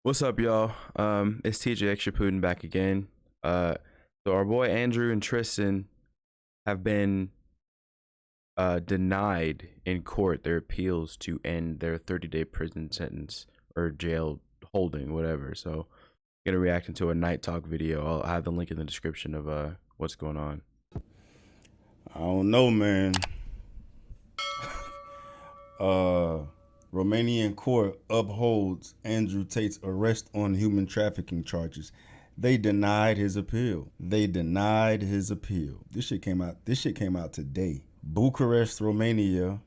What's up, y'all? It's TJ Extra Putin back again. So our boy Andrew and Tristan have been denied in court their appeals to end their 30-day prison sentence or jail holding, whatever. So, gonna react into a night talk video. I'll have the link in the description of what's going on. I don't know, man. Romanian court upholds Andrew Tate's arrest on human trafficking charges. They denied his appeal. This shit came out today. Bucharest, Romania.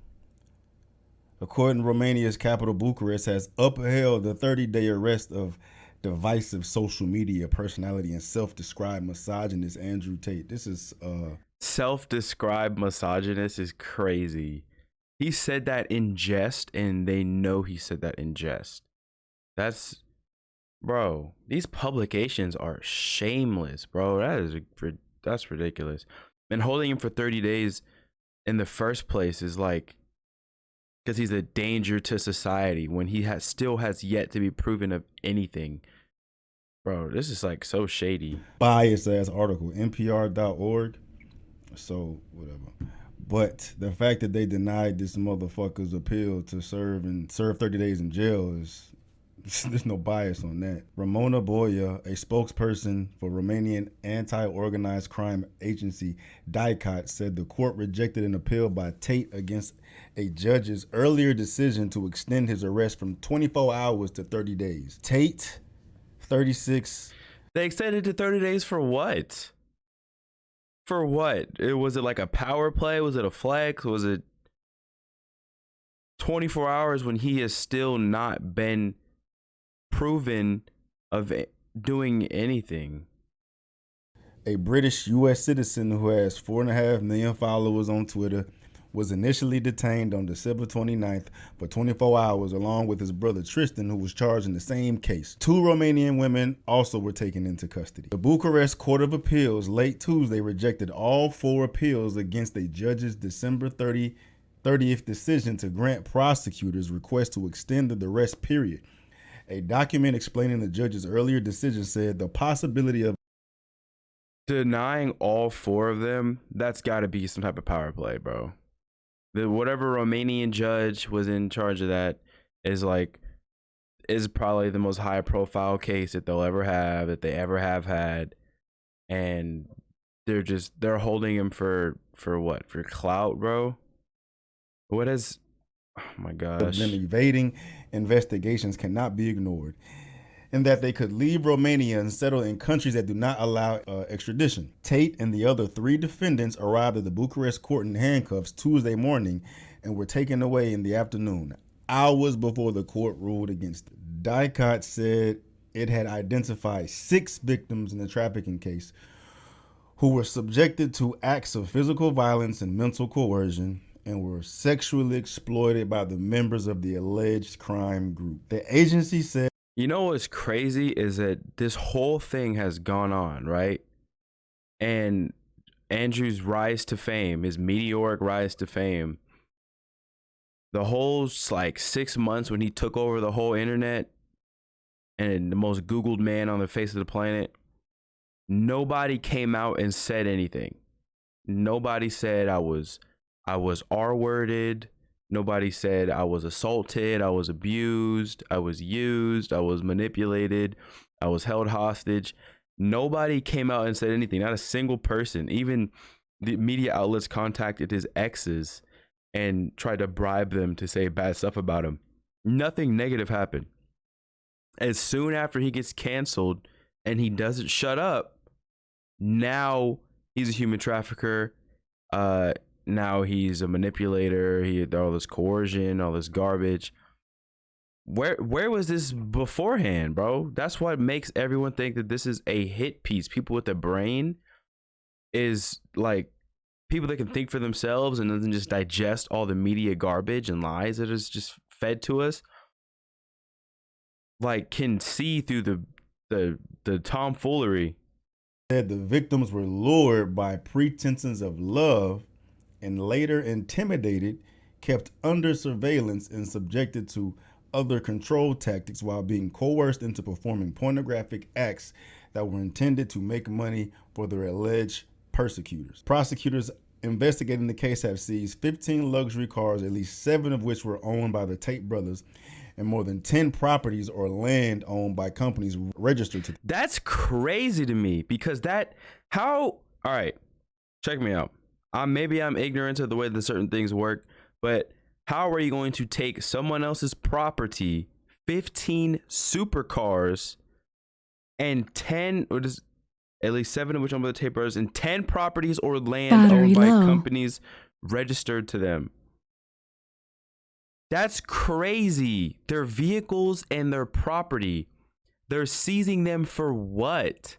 A court in Romania's capital, Bucharest, has upheld the 30-day arrest of divisive social media personality and self-described misogynist Andrew Tate. This is Self-described misogynist is crazy. He said that in jest, and they know he said that in jest. That's, bro. These publications are shameless, bro. That's ridiculous. And holding him for 30 days in the first place is like, because he's a danger to society when he still has yet to be proven of anything. Bro, this is like so shady. biased ass article, npr.org. So whatever. But the fact that they denied this motherfucker's appeal to serve 30 days in jail is there's no bias on that. Ramona Boya, a spokesperson for Romanian anti-organized crime agency Tate, said the court rejected an appeal by Tate against a judge's earlier decision to extend his arrest from 24 hours to 30 days. Tate, 36. They extended to 30 days for what? For what? Was it like a power play? Was it a flex? Was it 24 hours when he has still not been proven of doing anything? A British U.S. citizen who has 4.5 million followers on Twitter was initially detained on December 29th for 24 hours along with his brother Tristan, who was charged in the same case. 2 Romanian women also were taken into custody. The Bucharest Court of Appeals late Tuesday rejected all 4 appeals against a judge's December 30th decision to grant prosecutors' request to extend the arrest period. A document explaining the judge's earlier decision said the possibility of denying all 4 of them, that's got to be some type of power play, bro. Whatever Romanian judge was in charge of that is probably the most high profile case that they ever have had, and they're holding him for what? For clout, bro? What is, oh my gosh, them evading investigations cannot be ignored, and that they could leave Romania and settle in countries that do not allow extradition. Tate and the other 3 defendants arrived at the Bucharest court in handcuffs Tuesday morning and were taken away in the afternoon, hours before the court ruled against them. Tate said it had identified 6 victims in the trafficking case who were subjected to acts of physical violence and mental coercion and were sexually exploited by the members of the alleged crime group. The agency said, you know what's crazy is that this whole thing has gone on, right? And Andrew's rise to fame, his meteoric rise to fame, the whole like 6 months when he took over the whole internet and the most Googled man on the face of the planet, nobody came out and said anything. Nobody said I was R-worded. Nobody said I was assaulted, I was abused, I was used, I was manipulated, I was held hostage. Nobody came out and said anything, not a single person. Even the media outlets contacted his exes and tried to bribe them to say bad stuff about him. Nothing negative happened. As soon after he gets canceled and he doesn't shut up, now he's a human trafficker. Now he's a manipulator. He had all this coercion, all this garbage. Where was this beforehand, bro? That's what makes everyone think that this is a hit piece. People with a brain is like people that can think for themselves and doesn't just digest all the media garbage and lies that is just fed to us. Like can see through the tomfoolery. Said the victims were lured by pretenses of love and later intimidated, kept under surveillance, and subjected to other control tactics while being coerced into performing pornographic acts that were intended to make money for their alleged persecutors. Prosecutors investigating the case have seized 15 luxury cars, at least 7 of which were owned by the Tate brothers, and more than 10 properties or land owned by companies registered to them. That's crazy to me, because all right, check me out. Maybe I'm ignorant of the way that certain things work, but how are you going to take someone else's property, 15 supercars, and 10, or just at least 7 of which owned by the Tate brothers, and 10 properties or land owned by companies registered to them? That's crazy. Their vehicles and their property, they're seizing them for what?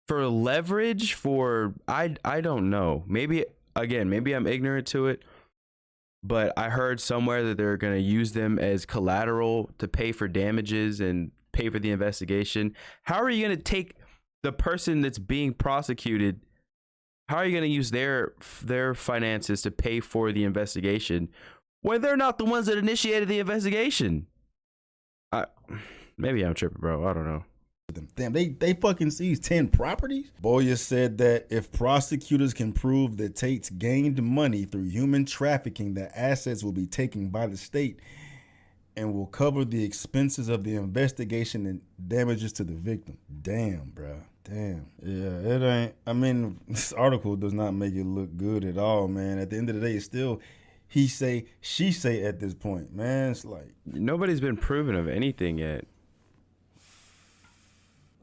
For leverage? For I don't know. Maybe I'm ignorant to it, but I heard somewhere that they're going to use them as collateral to pay for damages and pay for the investigation. How are you going to take the person that's being prosecuted? How are you going to use their finances to pay for the investigation when they're not the ones that initiated the investigation? Maybe I'm tripping, bro. I don't know. Damn, they fucking seized 10 properties? Boyer said that if prosecutors can prove that Tate's gained money through human trafficking, the assets will be taken by the state and will cover the expenses of the investigation and damages to the victim. Damn, bro. Damn. Yeah, it ain't. I mean, this article does not make it look good at all, man. At the end of the day, it's still he say, she say at this point, man. It's like nobody's been proven of anything yet.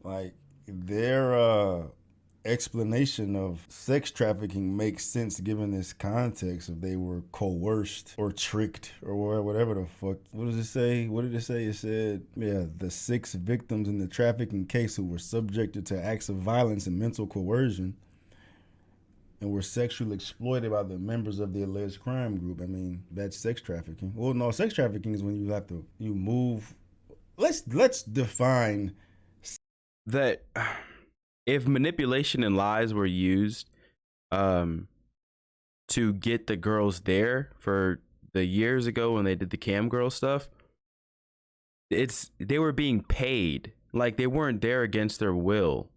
Like, their explanation of sex trafficking makes sense given this context if they were coerced or tricked or whatever the fuck. What does it say? What did it say? It said, yeah, the 6 victims in the trafficking case who were subjected to acts of violence and mental coercion and were sexually exploited by the members of the alleged crime group. I mean, that's sex trafficking. Well, no, sex trafficking is when you move. Let's define that. If manipulation and lies were used to get the girls there for the years ago when they did the cam girl stuff, they were being paid. Like, they weren't there against their will.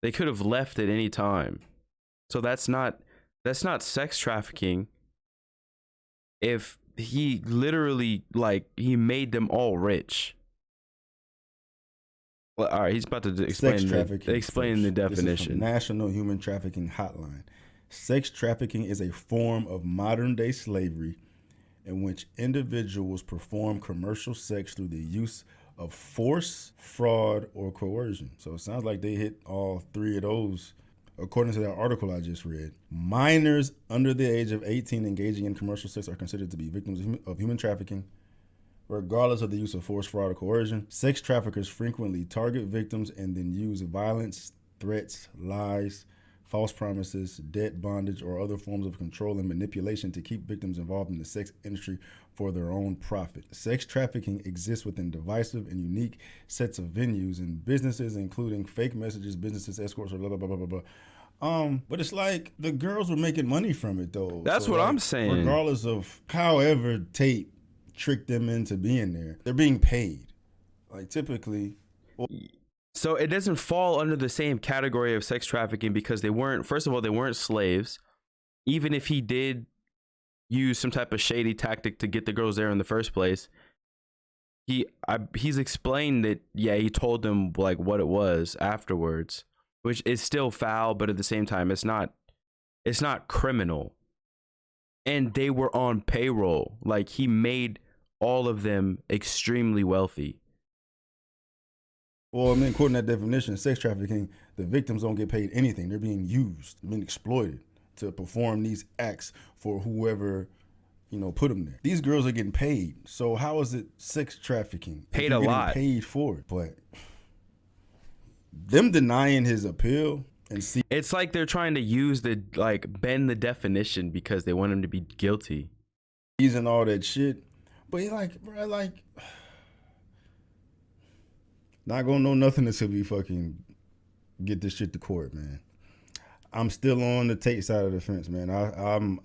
They could have left at any time. So that's not sex trafficking. If he literally, like, he made them all rich. Well, all right, he's about to explain the definition. This is from National Human Trafficking Hotline. Sex trafficking is a form of modern-day slavery in which individuals perform commercial sex through the use of force, fraud, or coercion. So it sounds like they hit all 3 of those, according to that article I just read. Minors under the age of 18 engaging in commercial sex are considered to be victims of human trafficking, regardless of the use of force, fraud, or coercion. Sex traffickers frequently target victims and then use violence, threats, lies, false promises, debt, bondage, or other forms of control and manipulation to keep victims involved in the sex industry for their own profit. Sex trafficking exists within divisive and unique sets of venues and businesses, including fake messages, businesses, escorts, or blah, blah, blah, blah, blah. But it's like the girls were making money from it, though. That's what I'm saying. Regardless of however Tate tricked them into being there, they're being paid. Like, typically. So it doesn't fall under the same category of sex trafficking because they weren't slaves. Even if he did use some type of shady tactic to get the girls there in the first place, he's explained that, yeah, he told them like what it was afterwards, which is still foul, but at the same time, it's not criminal. And they were on payroll. Like, he made all of them extremely wealthy. Well, I mean, according to that definition, sex trafficking, the victims don't get paid anything. They're being used, being exploited to perform these acts for whoever, put them there. These girls are getting paid. So how is it sex trafficking? Paid a lot. Paid for it. But them denying his appeal and see, it's like they're trying to bend the definition because they want him to be guilty. Using all that shit. But he not gonna know nothing until we fucking get this shit to court, man. I'm still on the Tate side of the fence, man.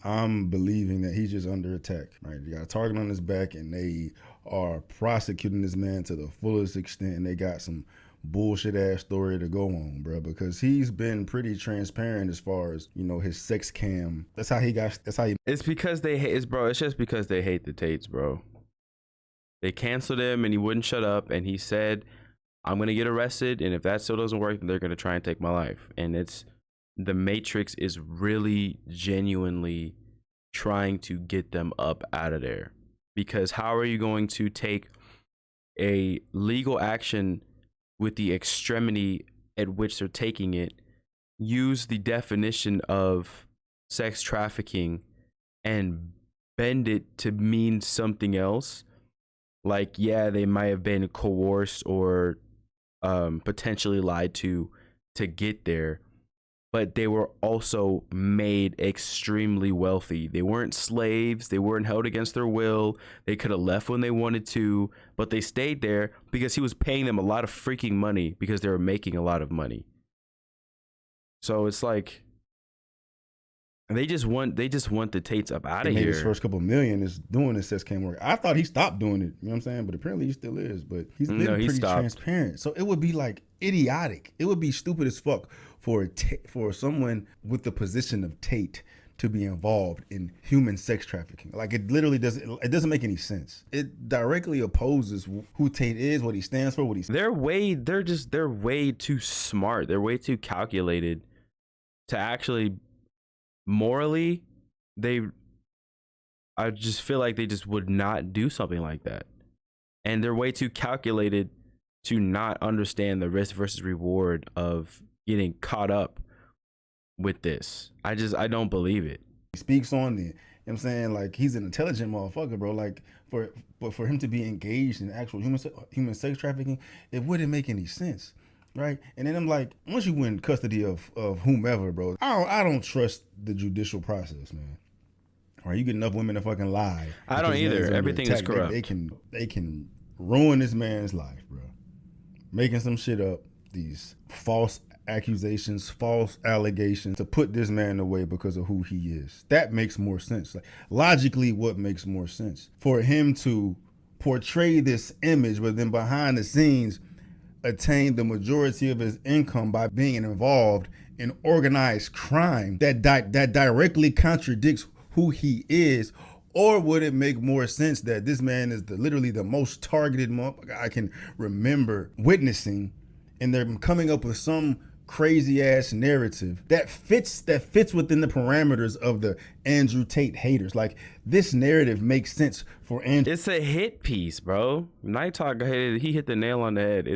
I'm believing that he's just under attack. Right, you got a target on his back, and they are prosecuting this man to the fullest extent, and they got some bullshit ass story to go on, bro, because he's been pretty transparent as far as, you know, his sex cam. That's how he. It's because they hate. It's just because they hate the Tates, bro. They canceled him, and he wouldn't shut up, and he said, "I'm gonna get arrested, and if that still doesn't work, then they're gonna try and take my life." And it's the Matrix is really genuinely trying to get them up out of there, because how are you going to take a legal action with the extremity at which they're taking it, use the definition of sex trafficking and bend it to mean something else? Like, yeah, they might have been coerced or potentially lied to get there, but they were also made extremely wealthy. They weren't slaves. They weren't held against their will. They could have left when they wanted to, but they stayed there because he was paying them a lot of freaking money because they were making a lot of money. So it's like they just want the Tates up out of here. His first couple million is doing this sex cam work. I thought he stopped doing it, you know what I'm saying? But apparently he still is. But he's been pretty transparent. So it would be like idiotic. It would be stupid as fuck for someone with the position of Tate to be involved in human sex trafficking. Like, it literally doesn't make any sense. It directly opposes who Tate is, what he stands for, what he's. They're way too smart. They're way too calculated to actually morally. I just feel like they just would not do something like that. And they're way too calculated to not understand the risk versus reward of getting caught up with this. I don't believe it. He speaks on the, you know what I'm saying, like, he's an intelligent motherfucker, bro. Like, for him to be engaged in actual human sex trafficking, it wouldn't make any sense, right? And then I'm like, once you win custody of whomever, bro, I don't trust the judicial process, man. All right, you get enough women to fucking lie. I don't either. Everything is corrupt. They can ruin this man's life, bro. Making some shit up, these false accusations, false allegations to put this man away because of who he is. That makes more sense. Like, logically, what makes more sense? For him to portray this image, but then behind the scenes attain the majority of his income by being involved in organized crime that directly contradicts who he is? Or would it make more sense that this man is literally the most targeted motherfucker I can remember witnessing, and they're coming up with some crazy ass narrative that fits within the parameters of the Andrew Tate haters? Like, this narrative makes sense for Andrew. It's a hit piece, bro. Night Talk, he hit the nail on the head.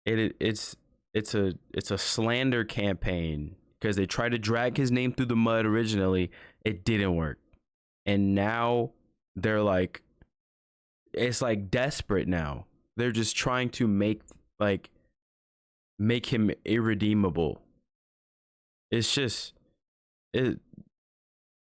It's a slander campaign because they tried to drag his name through the mud originally. It didn't work. And now they're like, it's like desperate now. They're just trying to make him irredeemable. It's just, this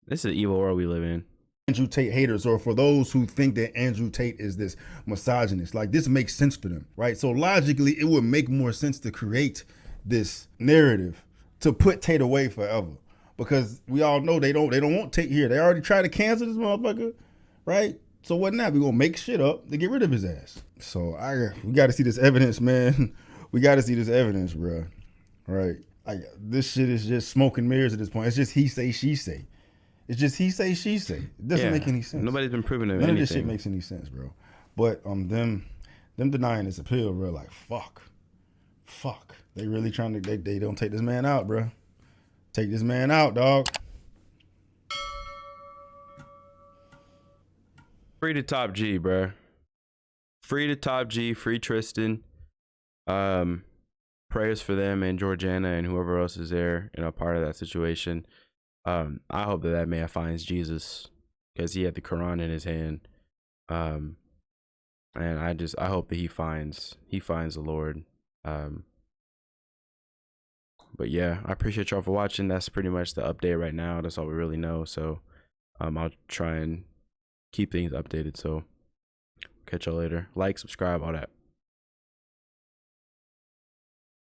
is an evil world we live in. Andrew Tate haters, or for those who think that Andrew Tate is this misogynist, like, this makes sense for them, right? So logically, it would make more sense to create this narrative to put Tate away forever. Because we all know they don't want Tate here. They already tried to cancel this motherfucker, right? So what now? We gonna make shit up to get rid of his ass. So we got to see this evidence, man. We got to see this evidence, bro. Right? This shit is just smoke and mirrors at this point. It's just he say, she say. It's just he say, she say. It doesn't make any sense. Nobody's been proving None anything. of this shit makes any sense, bro. But them denying this appeal, bro. Like, fuck. They really trying to. They don't take this man out, bro. Take this man out, dog. Free to Top G, bro. Free to Top G. Free Tristan. Prayers for them and Georgiana and whoever else is there and a part of that situation. I hope that man finds Jesus, because he had the Quran in his hand. And I hope that he finds the Lord. But yeah, I appreciate y'all for watching. That's pretty much the update right now. That's all we really know. So I'll try and keep things updated. So catch y'all later. Like, subscribe, all that.